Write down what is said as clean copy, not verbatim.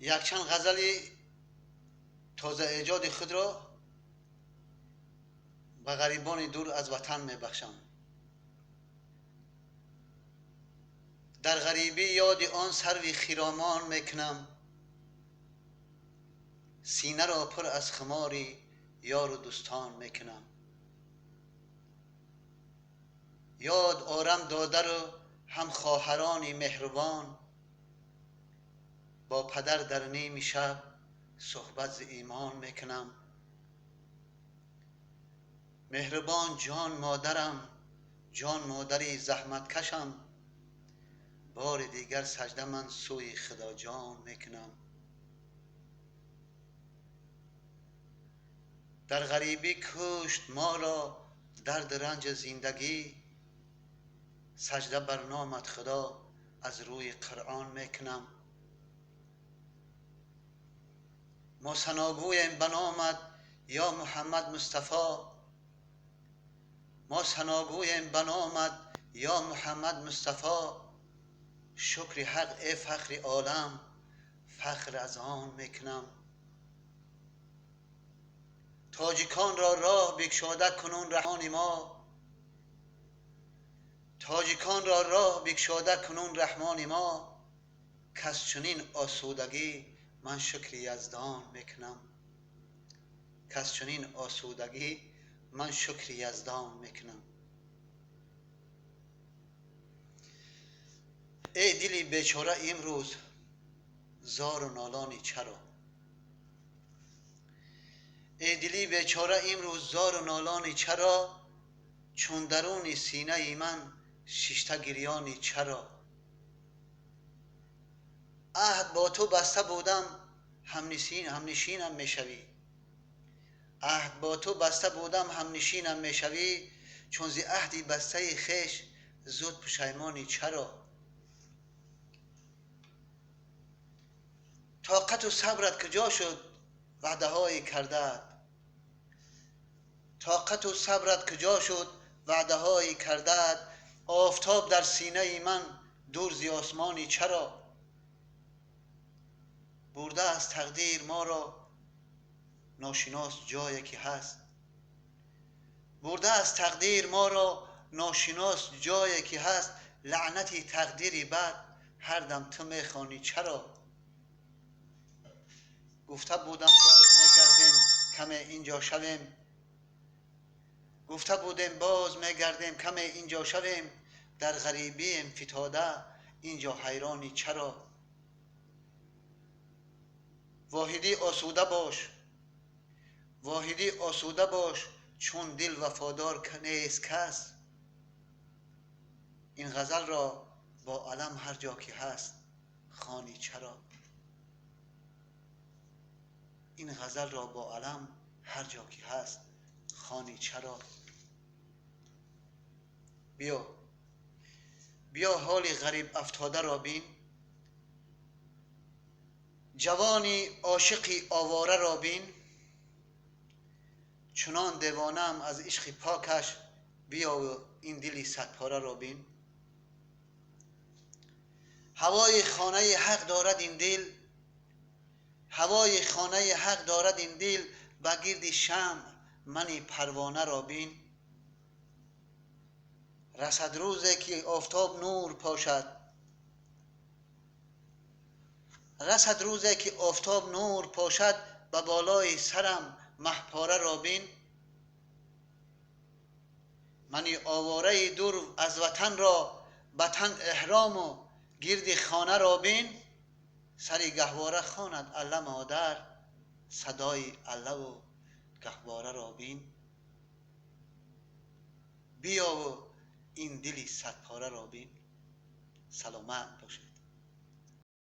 یک چند غزلی تازه ایجاد خود را به غریبان دور از وطن میبخشم. در غریبی یاد آن سروی خرامان میکنم، سینه را پر از خماری یار و دوستان میکنم. یاد آرم دادر و هم خواهرانی مهربان، با پدر در نیم شب صحبت ز ایمان میکنم. مهربان جان مادرم، جان مادری زحمت کشم، بار دیگر سجده من سوی خدا جان میکنم. در غریبی کشت ما را درد رنج زندگی، سجده بر نامت خدا از روی قرآن میکنم. ما ثناگویم به نامت یا محمد مصطفی، ما ثناگویم به نامت یا محمد مصطفی. شکر حق ای فخر عالم، فخر از آن میکنم. تاجیکان را راه بگشاده کنون رحمان ما، تاجیکان را راه بگشاده کنون رحمان ما. کس چنین آسودگی من شکر یزدان میکنم، کس چنین آسودگی من شکر یزدان میکنم. ای دلی بیچاره امروز زار و نالانی چرا، ای دلی بیچاره امروز زار و نالانی چرا. چون درون سینه من ششته گریانی چرا. عهد با تو بسته بودم همنشینم میشوی، عهد با تو بسته بودم همنشینم میشوی. چون ز عهدی بسته خویش زود پشیمانی چرا. طاقت و صبرت کجا شد وعده های کردت، طاقت و صبرت کجا شد وعده های کردت. آفتاب در سینه من دور ز آسمانی چرا. برده از تقدیر ما را ناشناس جایی که هست، برده از تقدیر ما را ناشناس جایی که هست. لعنتی تقدیری بد هر دم تو میخوانی چرا. گفته بودم باز میگردیم کم اینجا شویم، گفته بودیم باز میگردیم کم اینجا شویم. در غریبی فتاده اینجا حیرانی چرا. واحدی آسوده باش، واحدی آسوده باش، چون دل وفادار نیست کس. این غزل را با علم هر جا که هست خوانی چرا. این غزل را با علم هر جا که هست خوانی چرا. بیا بیا حال غریب افتاده را بین، جوانی عاشقی آواره را بین. چنان دیوانم از عشق پاکش، بیا و این دلی صد پاره را بین. هوای خانه حق دارد این دل، هوای خانه حق دارد این دل. به گرد شمع من پروانه را بین. رسد روزی که آفتاب نور پاشد، رسد روزی که آفتاب نور پاشد. به بالای سرم مه پاره را بین. من آواره دور از وطن را به تن احرام و گرد خانه را بین. سر گهواره خواند الله مادر، صدای الله و گهواره را بین. بیا و این دلی صد پاره را بین. سلامت باشید.